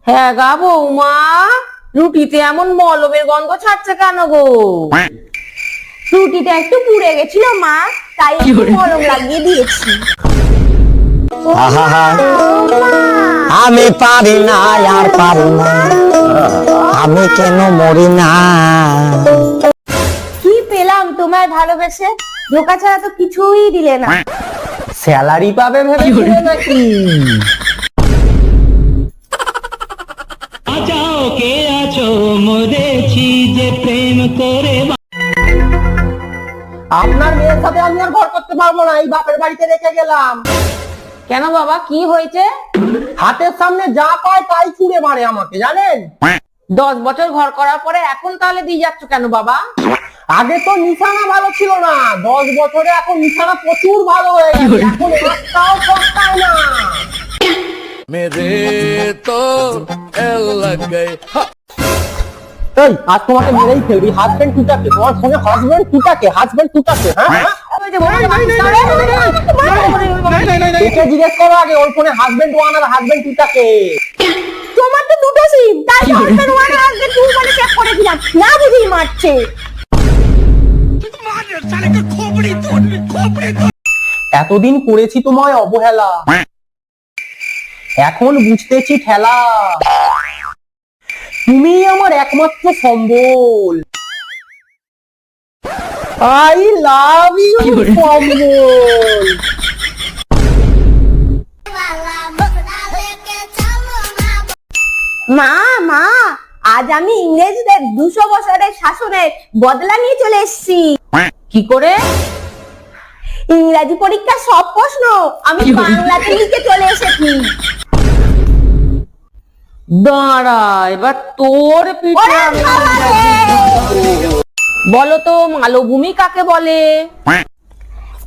হ্যাঁ গা বৌমা, রুটিতে এমন মলমের গন্ধ ছাড়ছে কেন গো? রুটিটা একটু পুড়ে গেছিল মা, তাই একটু মলম লাগিয়ে দিয়েছি। আমি পারি না, আর পারি না, আমি কেন মরি না। কি পেলাম তোমায় ভালোবেসে, ধোকা ছাড়া তো কিছুই দিলে না। স্যালারি পাবে ভেবেছিলে নাকি? বাঁচাও কে আছো, মরেছি যে প্রেম করে। আপনার মেয়ের সাথে আমি আর ঘর করতে পারবো না, এই বাপের বাড়িতে রেখে গেলাম। কেন বাবা, কি হয়েছে? হাতের সামনে যা পায় তাই ছুঁড়ে মারে আমাকে, জানেন? 10 বছর ঘর করার পরে এখন তাহলে দিয়ে যাচ্ছ কেন বাবা? আগে তো নিশানা ভালো ছিল না, 10 বছরে এখন নিশানা প্রচুর ভালো হয়ে গেছে, এখন একটাও সস্তায় না। मेरे तो एल लग गए। এই আজ তোমাকে মেরেই ফেলবি। হাজবেন্ড টুটাকে, তোমার ফোনে হাজবেন্ড টুটাকে, হাজবেন্ড টুটাকে। হ্যাঁ একে জিজ্ঞেস করো আগে, ওর ফোনে হাজবেন্ড ওয়ান আর হাজবেন্ড টুটাকে। তোমার তো দুটো সিম, তাই হাজবেন্ড ওয়ান আর হাজবেন্ড টু বলে চেক করে দিলাম, না বুঝেই মারছে। এতদিন করেছি তোমায় অবহেলা, এখন বুঝতেছি ঠেলা। তুমি আমার একমাত্র সম্বল। আই লাভ ইউ সম্বল। মা মা, আজ আমি ইংরেজদের 200 বছরের শাসনের বদলা নিয়ে চলে এসেছি। কি করে? ইংরাজি পরীক্ষার সব প্রশ্ন আমি বাংলাতে লিখে চলে এসেছি। দাঁড়া, এবার তোর পিঠে আমি বলো তো, মালভূমি কাকে বলে?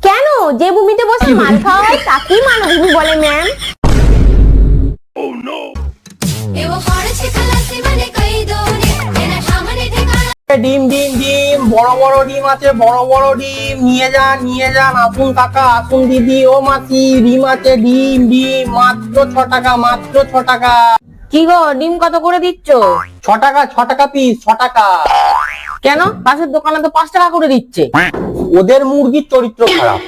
কেন, যে ভূমিতে বসে মাল খাওয়া হয় তাকেই মালভূমি বলে ম্যাম। ডিম ডিম ডিম, বড় বড় ডিম আছে, বড় বড় ডিম নিয়ে যান, নিয়ে যান। আসুন কাকা, আসুন দিদি, ও মাসি, ডিম আছে, ডিম ডিম, মাত্র 6 টাকা, মাত্র 6 টাকা। কি গো, ডিম কত করে দিচ্ছ? 6 টাকা, 6 টাকা পিস, 6 টাকা। কেন, পাশের দোকানে তো 5 টাকা করে দিচ্ছে। ওদের মুরগির চরিত্র খারাপ।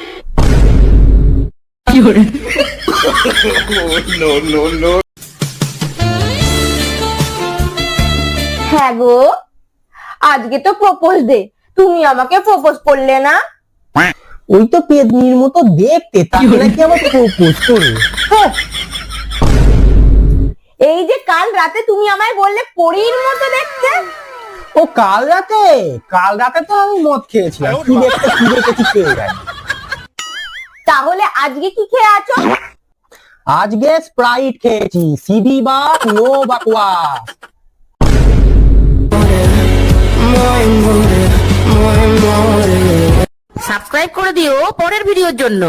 হ্যাঁ গো, আজকে তো প্রপোজ ডে, তুমি আমাকে প্রপোজ করলে না? ওই তো পেদনির মতো দেখতে, তাকে নাকি আমার প্রপোজ করে। হ্যাঁ। এই যে কাল রাতে তুমি আমায় বললে পরীর মতো দেখতে। ও কাল রাতে? কাল রাতে তো আমি মদ খেয়েছিলাম, কি দেখতে কি দেখেছি খেয়ে যায়। তাহলে আজকে কি খেয়ে আছো? আজকে স্প্রাইট খেয়েছি, সিডি বা নো বাকওয়াস। সাবস্ক্রাইব করে দিও পরের ভিডিওর জন্য।